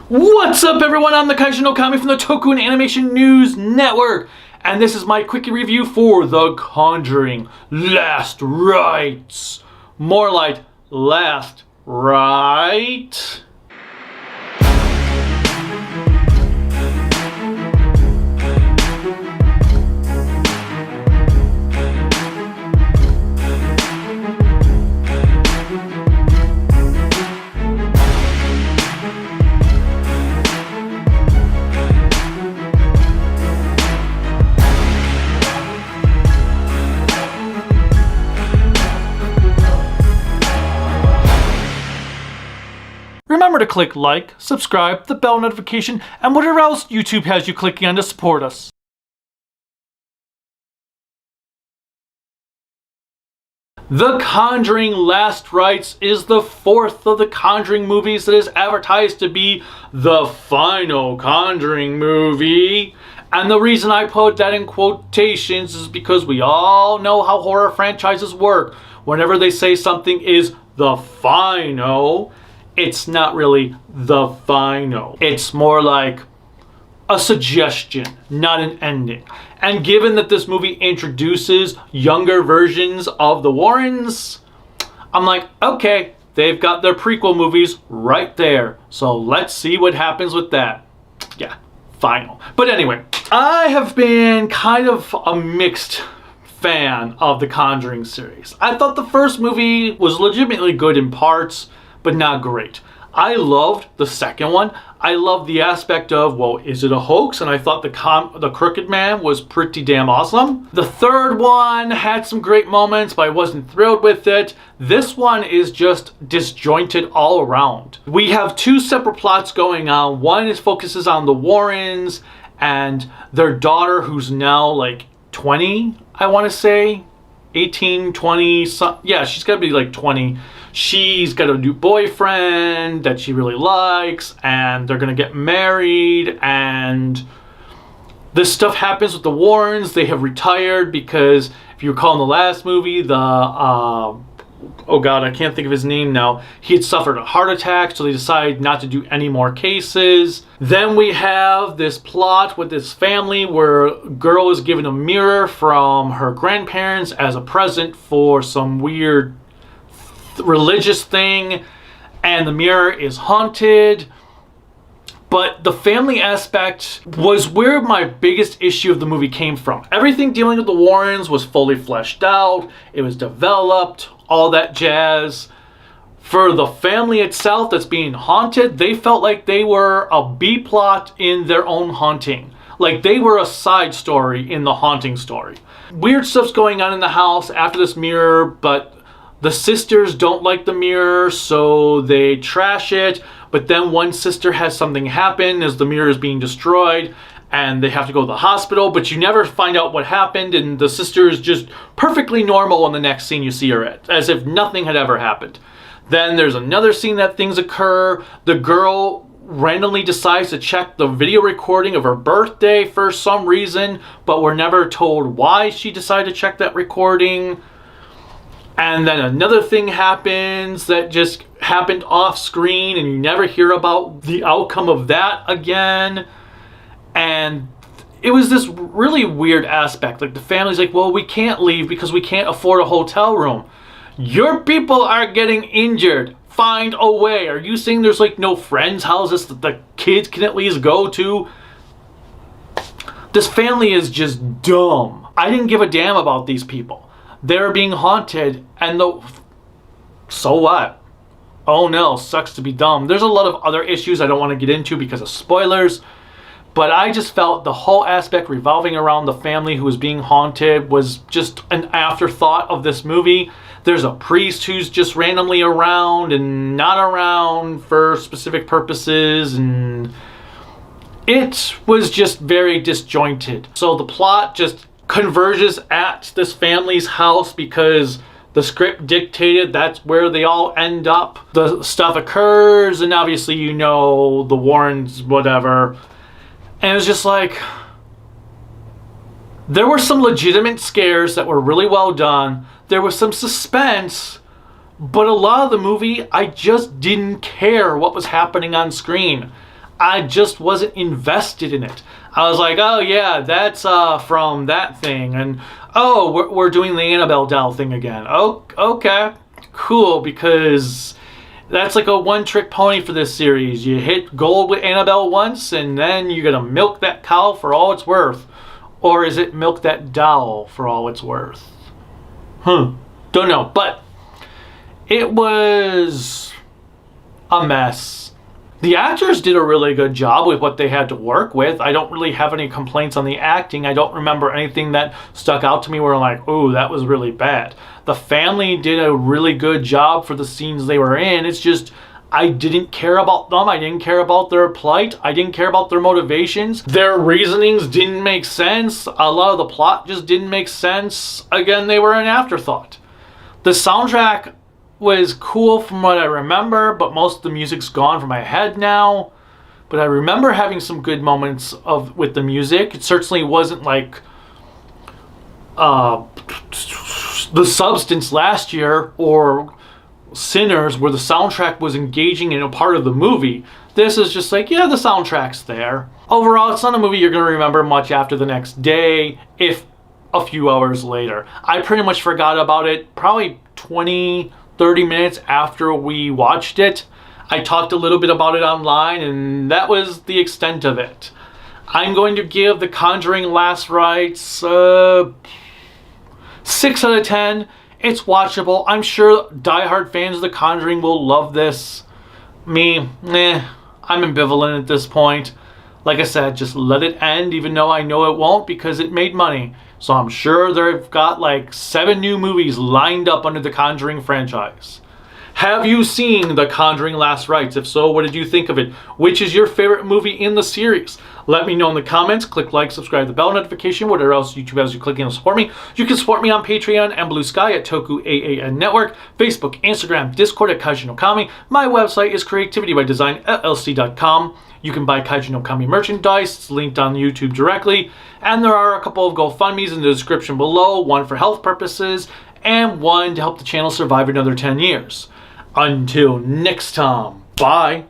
What's up, everyone? I'm the Kaiju no Kami from the Toku and Animation News Network, and this is my quickie review for The Conjuring Last Rites. More like Last Right? Remember to click like, subscribe, the bell notification, and whatever else YouTube has you clicking on to support us. The Conjuring Last Rites is the fourth of the Conjuring movies that is advertised to be the final Conjuring movie. And the reason I put that in quotations is because we all know how horror franchises work. Whenever they say something is the final, it's not really the final. It's more like a suggestion, not an ending. And given that this movie introduces younger versions of the Warrens, I'm like, okay, they've got their prequel movies right there. So let's see what happens with that. Yeah, final. But anyway, I have been kind of a mixed fan of the Conjuring series. I thought the first movie was legitimately good in parts, but not great. I loved the second one. I loved the aspect of, well, is it a hoax? And I thought the Crooked Man was pretty damn awesome. The third one had some great moments, but I wasn't thrilled with it. This one is just disjointed all around. We have two separate plots going on. One focuses on the Warrens and their daughter, who's now like 20, I want to say. 18, 20, yeah, she's got to be like 20. She's got a new boyfriend that she really likes, and they're going to get married, and this stuff happens with the Warrens. They have retired because, if you recall in the last movie, oh god, I can't think of his name now. He had suffered a heart attack, so they decided not to do any more cases. Then we have this plot with this family where a girl is given a mirror from her grandparents as a present for some weird religious thing, and the mirror is haunted. But the family aspect was where my biggest issue of the movie came from. Everything dealing with the Warrens was fully fleshed out. It was developed, all that jazz. For the family itself that's being haunted, they felt like they were a B-plot in their own haunting. Like they were a side story in the haunting story. Weird stuff's going on in the house after this mirror, but the sisters don't like the mirror, so they trash it. But then one sister has something happen as the mirror is being destroyed, and they have to go to the hospital, but you never find out what happened, and the sister is just perfectly normal in the next scene you see her at, as if nothing had ever happened. Then there's another scene that things occur. The girl randomly decides to check the video recording of her birthday for some reason, but we're never told why she decided to check that recording. And then another thing happens that just happened off screen, and you never hear about the outcome of that again. And it was this really weird aspect. Like the family's like, well, we can't leave because we can't afford a hotel room. Your people are getting injured. Find a way. Are you saying there's like no friends' houses that the kids can at least go to? This family is just dumb. I didn't give a damn about these people. They're being haunted, and so what? Oh no, sucks to be dumb. There's a lot of other issues I don't want to get into because of spoilers, but I just felt the whole aspect revolving around the family who was being haunted was just an afterthought of this movie. There's a priest who's just randomly around and not around for specific purposes, and it was just very disjointed. So the plot just converges at this family's house because the script dictated that's where they all end up. The stuff occurs, and obviously you know the Warrens, whatever. And it was just like, there were some legitimate scares that were really well done. There was some suspense, But a lot of the movie, I just didn't care what was happening on screen. I just wasn't invested in it. I was like, oh yeah, that's from that thing, and oh, we're doing the Annabelle doll thing again. Oh, okay, cool, because that's like a one-trick pony for this series. You hit gold with Annabelle once, and then you're gonna milk that cow for all it's worth. Or is it milk that doll for all it's worth? Don't know, but it was a mess. The actors did a really good job with what they had to work with. I don't really have any complaints on the acting. I don't remember anything that stuck out to me where I'm like, oh, that was really bad. The family did a really good job for the scenes they were in. It's just, I didn't care about them. I didn't care about their plight. I didn't care about their motivations. Their reasonings didn't make sense. A lot of the plot just didn't make sense. Again, they were an afterthought. The soundtrack was cool from what I remember, but most of the music's gone from my head now. But I remember having some good moments with the music. It certainly wasn't like The Substance last year or Sinners, where the soundtrack was engaging and a part of the movie. This is just like, yeah, the soundtrack's there. Overall, it's not a movie you're going to remember much after the next day, if a few hours later. I pretty much forgot about it probably 20-30 minutes after we watched it. I talked a little bit about it online, and that was the extent of it. I'm going to give The Conjuring Last Rites 6 out of 10. It's watchable. I'm sure diehard fans of The Conjuring will love this. Me, I'm ambivalent at this point. Like I said, just let it end, even though I know it won't, because it made money. So I'm sure they've got like 7 new movies lined up under the Conjuring franchise. Have you seen The Conjuring Last Rites? If so, what did you think of it? Which is your favorite movie in the series? Let me know in the comments. Click like, subscribe, the bell notification, whatever else YouTube has you clicking to support me. You can support me on Patreon and Bluesky at tokuaannetwork, Network, Facebook, Instagram, Discord at Kaiju no Kami. My website is creativitybydesignllc.com. You can buy Kaiju no Kami merchandise. It's linked on YouTube directly. And there are a couple of GoFundMes in the description below, one for health purposes and one to help the channel survive another 10 years. Until next time, bye.